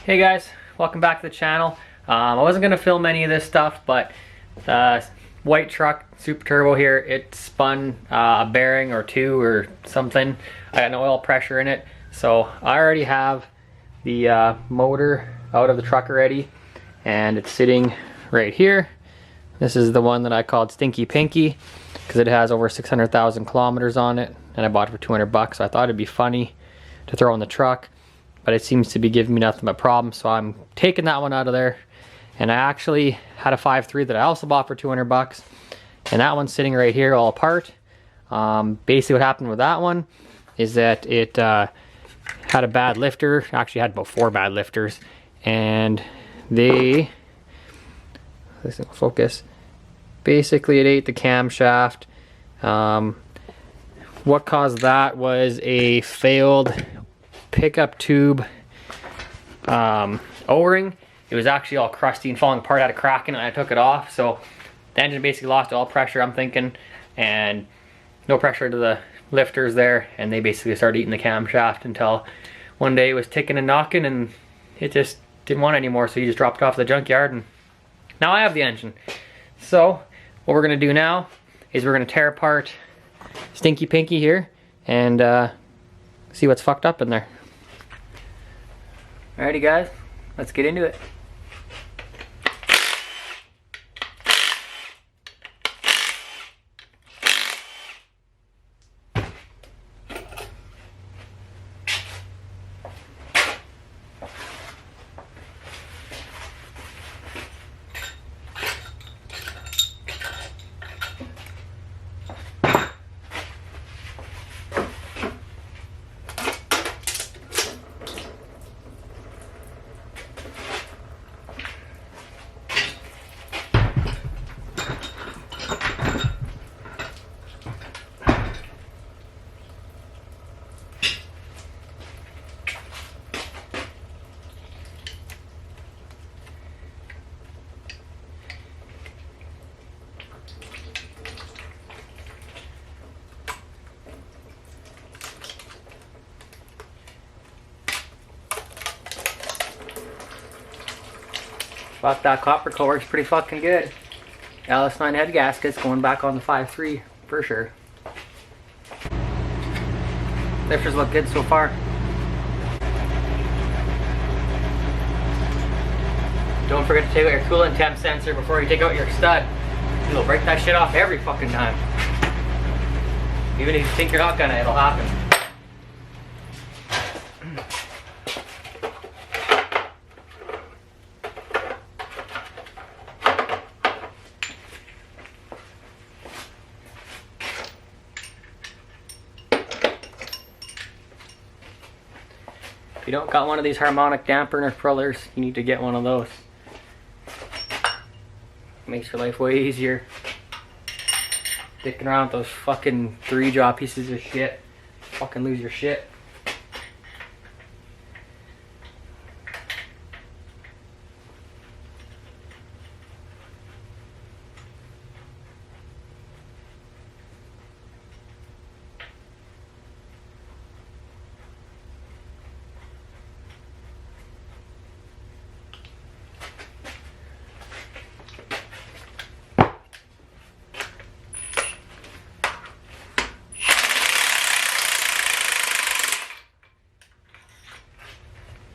Hey guys, welcome back to the channel. I wasn't going to film any of this stuff, but the white truck, Super Turbo here, it spun a bearing or two or something. I got no oil pressure in it, so I already have the motor out of the truck already, and it's sitting right here. This is the one that I called Stinky Pinky because it has over 600,000 kilometers on it, and I bought it for 200 bucks, so I thought it'd be funny to throw in the truck. But it seems to be giving me nothing but problems, so I'm taking that one out of there. And I actually had a 5.3 that I also bought for 200 bucks, and that one's sitting right here all apart. Basically what happened with that one is that it had a bad lifter. Actually had about 4 bad lifters, and this will focus. Basically it ate the camshaft. What caused that was a failed pickup tube O-ring. It was actually all crusty and falling apart, had a crack in it, and I took it off. So the engine basically lost all pressure, I'm thinking, and no pressure to the lifters there, and they basically started eating the camshaft until one day it was ticking and knocking and it just didn't want it anymore, so you just dropped it off the junkyard, and now I have the engine. So what we're gonna do now is we're gonna tear apart Stinky Pinky here and see what's fucked up in there. Alrighty guys, let's get into it. Fuck, that copper coat works pretty fucking good. LS9 head gaskets going back on the 5.3 for sure. Lifters look good so far. Don't forget to take out your coolant temp sensor before you take out your stud. You'll break that shit off every fucking time. Even if you think you're not gonna, it'll happen. If you don't got one of these harmonic dampener pullers, you need to get one of those. Makes your life way easier. Dicking around with those fucking 3-jaw pieces of shit. Fucking lose your shit.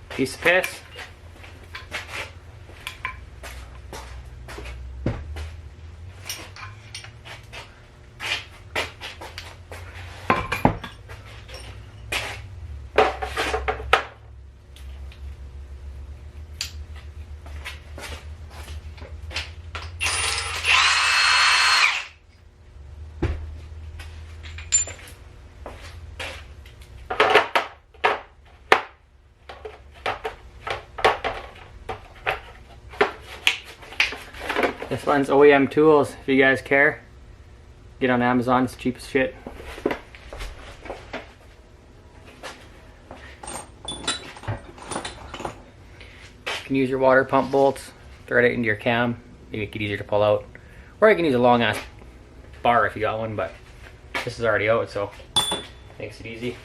Piece of piss. This one's OEM Tools, if you guys care. Get on Amazon, it's cheap as shit. You can use your water pump bolts, thread it into your cam, make it easier to pull out. Or you can use a long ass bar if you got one, but this is already out, so makes it easy.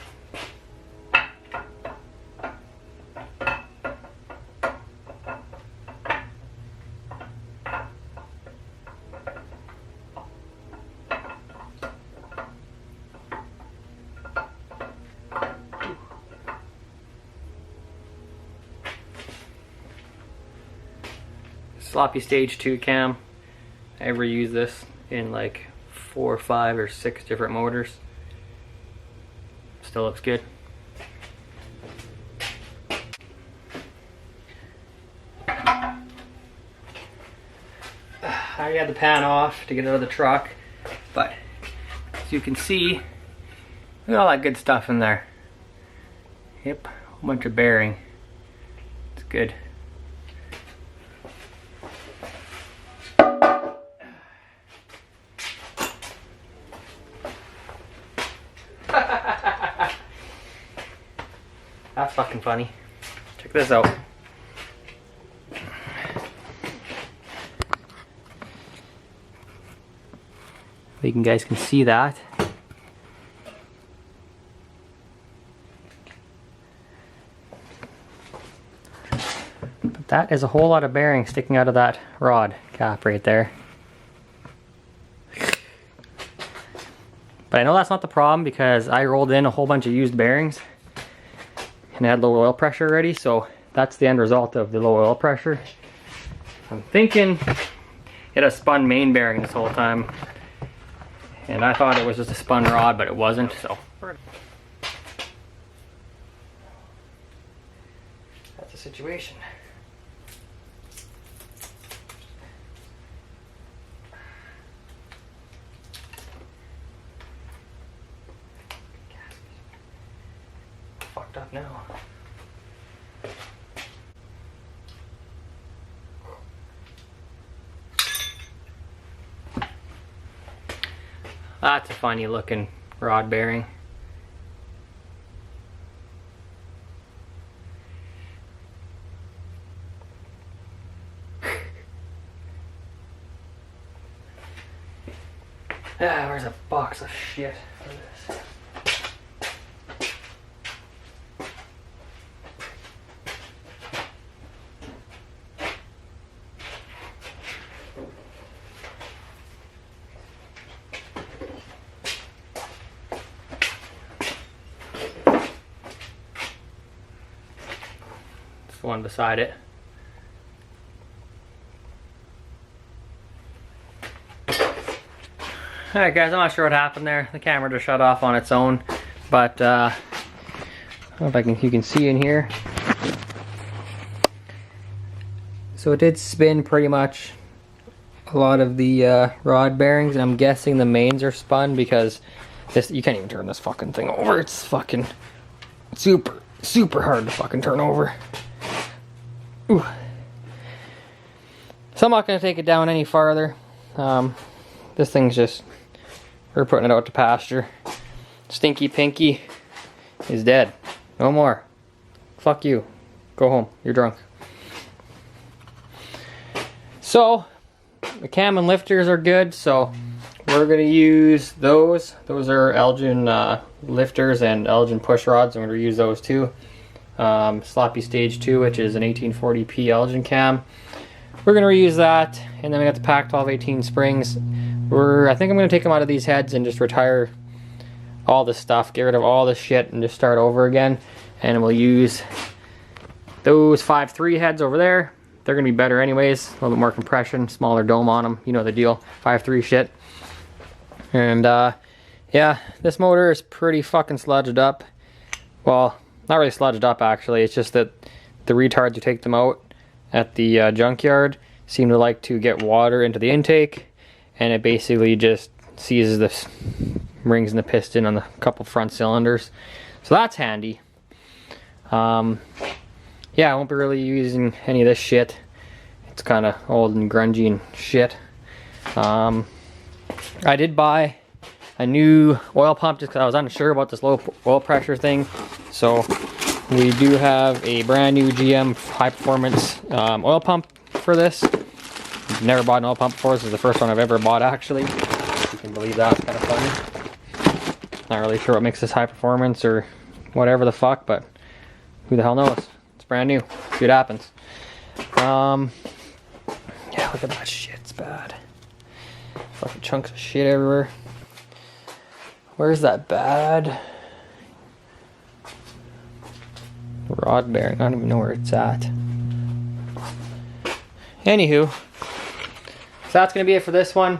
sloppy stage 2 cam. I ever use this in like 4, 5, or 6 different motors. Still looks good. I had the pan off to get out of the truck, but as you can see, look at all that good stuff in there. Yep, a whole bunch of bearing. It's good. That's fucking funny. Check this out. You guys can see that. But that is a whole lot of bearing sticking out of that rod cap right there. But I know that's not the problem because I rolled in a whole bunch of used bearings and it had low oil pressure already, so that's the end result of the low oil pressure. I'm thinking it had a spun main bearing this whole time. And I thought it was just a spun rod, but it wasn't, so. That's the situation. Fucked up now. That's a funny looking rod bearing. Where's a box of shit for this? The one beside it. Alright guys, I'm not sure what happened there. The camera just shut off on its own, but I don't know if you can see in here. So it did spin pretty much a lot of the rod bearings, and I'm guessing the mains are spun because this, you can't even turn this fucking thing over. It's fucking super hard to fucking turn over. Ooh. So I'm not going to take it down any farther. This thing's just, we're putting it out to pasture. Stinky Pinky is dead. No more. Fuck you. Go home. You're drunk. So, the cam and lifters are good, so we're going to use those. Those are Elgin lifters and Elgin push rods, and we're going to use those too. Sloppy Stage 2, which is an 1840p Elgin cam. We're going to reuse that, and then we got the Pack 12 18 springs. I think I'm going to take them out of these heads and just retire all this stuff, get rid of all this shit, and just start over again. And we'll use those 5.3 heads over there. They're going to be better anyways, a little bit more compression, smaller dome on them, you know the deal, 5.3 shit. And yeah, this motor is pretty fucking sludged up. Well, not really sludged up actually, it's just that the retards who take them out at the junkyard seem to like to get water into the intake, and it basically just seizes the rings and the piston on the couple front cylinders. So that's handy. Yeah, I won't be really using any of this shit. It's kind of old and grungy and shit. I did buy a new oil pump just because I was unsure about this low oil pressure thing. So we do have a brand new GM high performance oil pump for this. Never bought an oil pump before. This is the first one I've ever bought actually. If you can believe that, it's kind of funny. Not really sure what makes this high performance or whatever the fuck, but who the hell knows? It's brand new. See what happens. Yeah, look at that shit. It's bad. Fucking chunks of shit everywhere. Where's that bad rod bearing? I don't even know where it's at. Anywho, so that's going to be it for this one.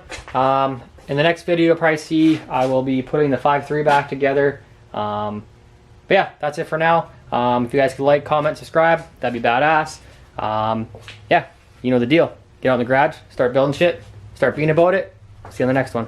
In the next video you'll probably see I will be putting the 5.3 back together. But yeah, that's it for now. If you guys could like, comment, subscribe, that'd be badass. Yeah, you know the deal. Get out in the garage, start building shit, start being about it. See you on the next one.